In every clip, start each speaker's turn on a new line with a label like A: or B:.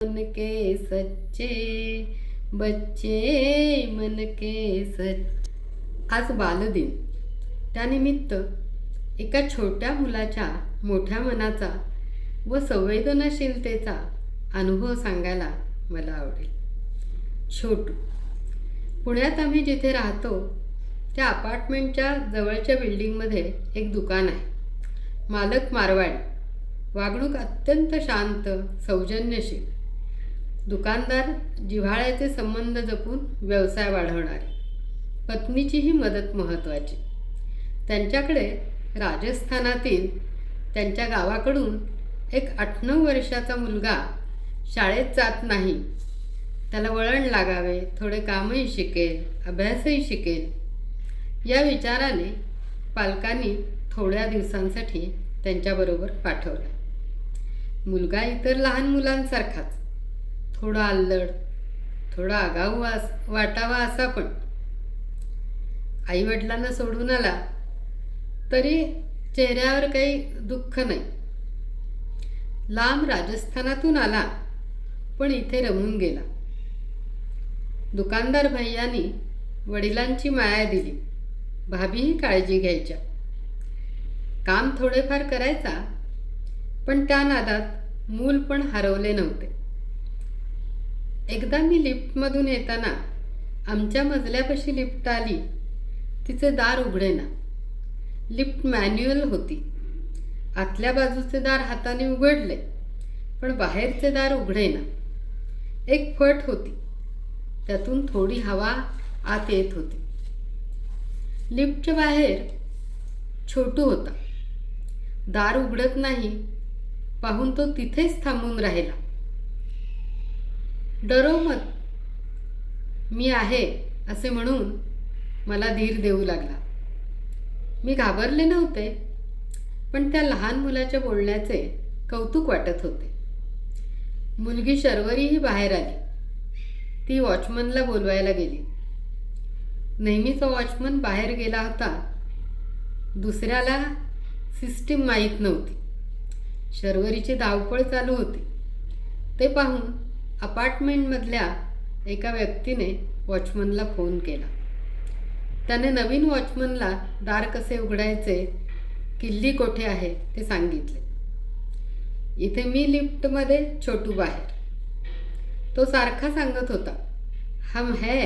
A: मन के सच्चे बच्चे मन के सच्चे। आज बालदिन, त्यानिमित्त एका छोट्या मुलाच्या मोठ्या मनाचा व संवेदनशीलतेचा अनुभव सांगायला मला आवडेल। छोटू, पुण्यात आम्ही जिथे राहतो त्या अपार्टमेंटच्या जवळच्या बिल्डिंगमध्ये एक दुकान आहे। मालक मारवाडी, वागणूक अत्यंत शांत सौजन्यशील, दुकानदार जिव्हाळ्याचे संबंध जपून व्यवसाय वाढवणारे, पत्नीचीही मदत महत्त्वाची। त्यांच्याकडे राजस्थानातील त्यांच्या गावाकडून एक 8-9 वर्षाचा मुलगा शाळेत जात नाही, त्याला वळण लागावे, थोडे कामही शिकेल, अभ्यासही शिकेल या विचाराने पालकांनी थोड्या दिवसांसाठी त्यांच्याबरोबर पाठवलं। मुलगा इतर लहान मुलांसारखाच, थोडा अल्लड, थोडा आगाऊ वाटावा असा, पण आईवडिलांना सोडून आला तरी चेहऱ्यावर काही दुःख नाही। लांब राजस्थानातून आला पण इथे रमून गेला। दुकानदार भैयानी वडिलांची माया दिली, भाभीही काळजी घ्यायच्या, काम थोडेफार करायचा, पण त्या नादात मूल पण हरवले नव्हते। एकदा मी लिफ्टमधून येताना आमच्या मजल्यापाशी लिफ्ट आली, तिचे दार उघडेना। लिफ्ट मॅन्युअल होती, आतल्या बाजूचे दार हाताने उघडले पण बाहेरचे दार उघडेना। एक फट होती, त्यातून थोडी हवा आत येत होती। लिफ्टच्या बाहेर छोटू होता, दार उघडत नाही पाहून तो तिथेच थांबून राहिला। डरो मत, मी आहे असे म्हणून मला धीर देऊ लागला। मी घाबरले नव्हते, पण त्या लहान मुलाच्या बोलण्याचे कौतुक वाटत होते। मुलगी शर्वरीही बाहेर आली, ती वॉचमनला बोलवायला गेली। नेहमीचा वॉचमन बाहेर गेला होता, दुसऱ्याला सिस्टीम माहीत नव्हती। शर्वरीची धावपळ चालू होती, ते पाहून अपार्टमेंटमधल्या एका व्यक्तीने वॉचमनला फोन केला। त्याने नवीन वॉचमनला दार कसे उघडायचे, किल्ली कोठे आहे ते सांगितले। इथे मी लिफ्टमध्ये, छोटू बाहेर। तो सारखा सांगत होता, हम है,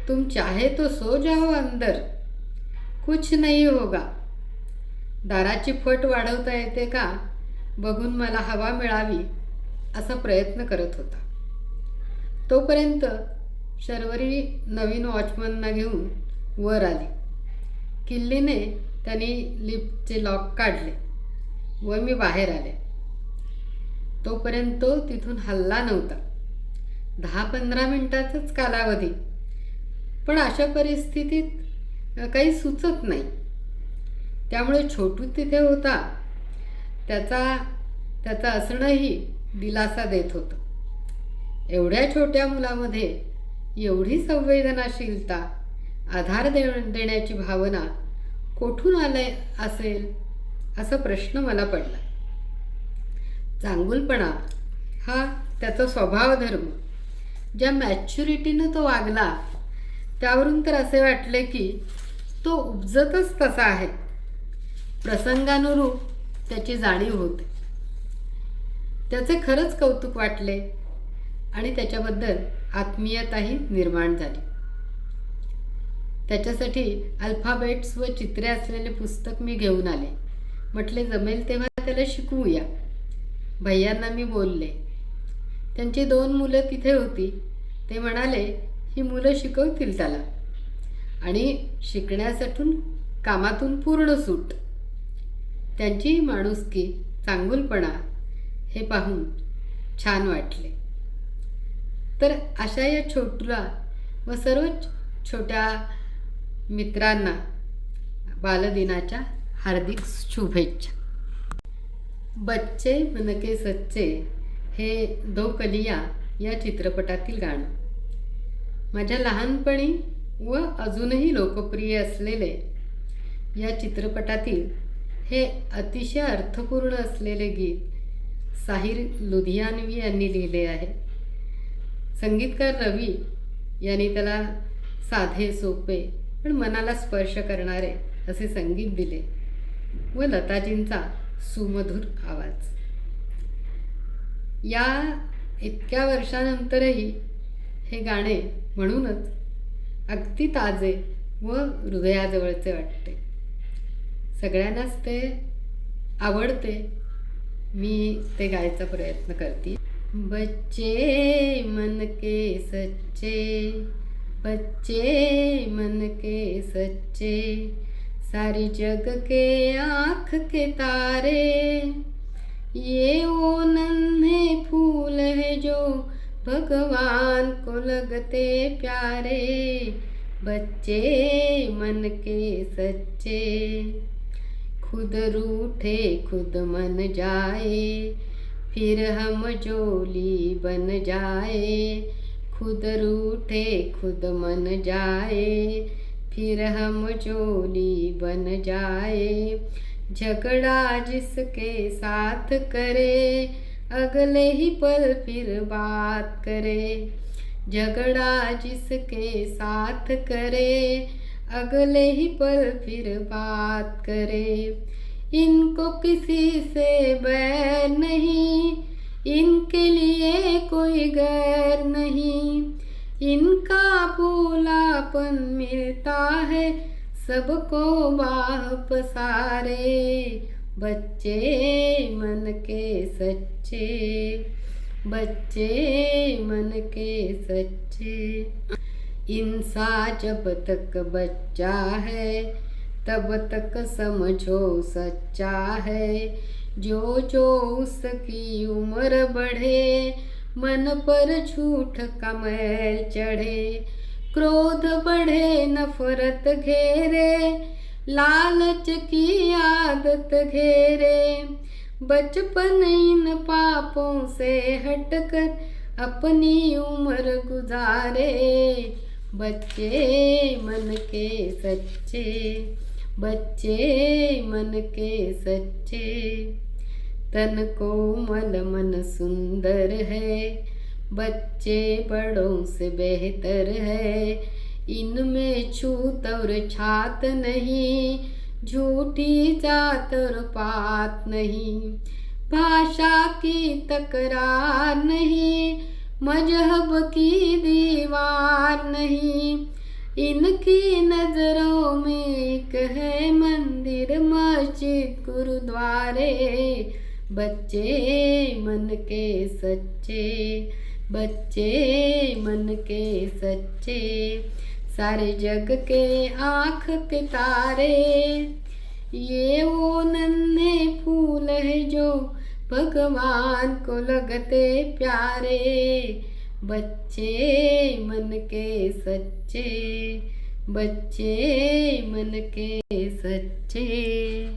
A: तुम चाहे तो सो जाओ अंदर, कुछ नहीं होगा। दाराची फट वाढवता येते का बघून मला हवा मिळावी असा प्रयत्न करत होता। तोपर्यंत शर्वरी नवीन वॉचमनना घेऊन वर आली। किल्लीने त्यांनी लिफ्टचे लॉक काढले व मी बाहेर आले। तोपर्यंत तो तिथून हलला नव्हता। 10-15 मिनिटाचाच कालावधी, पण अशा परिस्थितीत काही सुचत नाही। त्यामुळे छोटू तिथे होता, त्याचा असणंही दिलासा देत होतं। एवढ्या छोट्या मुलामध्ये एवढी संवेदनाशीलता, आधार देण्याची भावना कोठून आले असेल असा प्रश्न मला पडला। चांगुलपणा हा त्याचा स्वभाव धर्म, ज्या मॅच्युरिटीनं तो वागला त्यावरून तर असे वाटले की तो उपजतच तसा आहे। प्रसंगानुरूप त्याची जाणीव होते। त्याचे खरंच कौतुक वाटले आणि त्याच्याबद्दल आत्मीयताही निर्माण झाली। त्याच्यासाठी अल्फाबेट्स व चित्रे असलेले पुस्तक मी घेऊन आले। म्हटले जमेल तेव्हा त्याला शिकवूया। भैयांना मी बोलले, त्यांची 2 मुलं तिथे होती। ते म्हणाले ही मुलं शिकवतील त्याला, आणि शिकण्यासाठी कामातून पूर्ण सूट। त्यांची माणुसकी, चांगुलपणा हे पाहून छान वाटले। तर अशा या छोटूला व सर्व छोट्या मित्रांना बालदिनाच्या हार्दिक शुभेच्छा। बच्चे मन के सच्चे हे दो कलिया या चित्रपटातील गाणं माझ्या लहानपणी व अजूनही लोकप्रिय असलेले या चित्रपटातील हे अतिशय अर्थपूर्ण असलेले गीत साहिर लुधियानवी यांनी लिहिले आहे. संगीतकार रवी यांनी त्याला साधे सोपे पण मनाला स्पर्श करणारे असे संगीत दिले व लताजींचा सुमधुर आवाज. या इतक्या वर्षानंतरही हे गाणे म्हणूनच अगदी ताजे व हृदयाजवळचे वाटते. सगळ्यांनाच ते आवडते. मी ते गायचा प्रयत्न करते. बच्चे मन के सच्चे, बच्चे मन के सच्चे, सारी जग के आँख के तारे, ये वो नन्हे फूल है जो भगवान को लगते प्यारे. बच्चे मन के सच्चे, खुद रूठे खुद मन जाए, फिर हम जोली बन जाए. खुद रूठे खुद मन जाए, फिर हम जोली बन जाए. झगड़ा जिसके साथ करे, अगले ही पल फिर बात करे. झगड़ा जिसके साथ करे, अगले ही पल फिर बात करे. इनको किसी से बैर नहीं, इनके लिए कोई गैर नहीं. इनका भोलापन मिलता है सबको बाह पसारे. बच्चे मन के सच्चे, बच्चे मन के सच्चे. इंसान जब तक बच्चा है तब तक समझो सच्चा है. जो जो उसकी उम्र बढ़े, मन पर झूठ का मैल चढ़े. क्रोध बढ़े नफरत घेरे, लालच की आदत घेरे. बचपन इन पापों से हटकर अपनी उम्र गुजारे. बच्चे मन के सच्चे, बच्चे मन के सच्चे. तन कोमल मन सुंदर है, बच्चे बड़ों से बेहतर है. इनमें छूत और छात नहीं, झूठी जात और पात नहीं. भाषा की तकरार नहीं, मजहब की दीवार नहीं. इनकी नजरों में एक है मंदिर मस्जिद गुरुद्वारे. बच्चे मन के सच्चे, बच्चे मन के सच्चे, सारे जग के आँख के तारे. ये वो नन्हे फूल है जो भगवान को लगते प्यारे. बच्चे मन के सच्चे, बच्चे मन के सच्चे.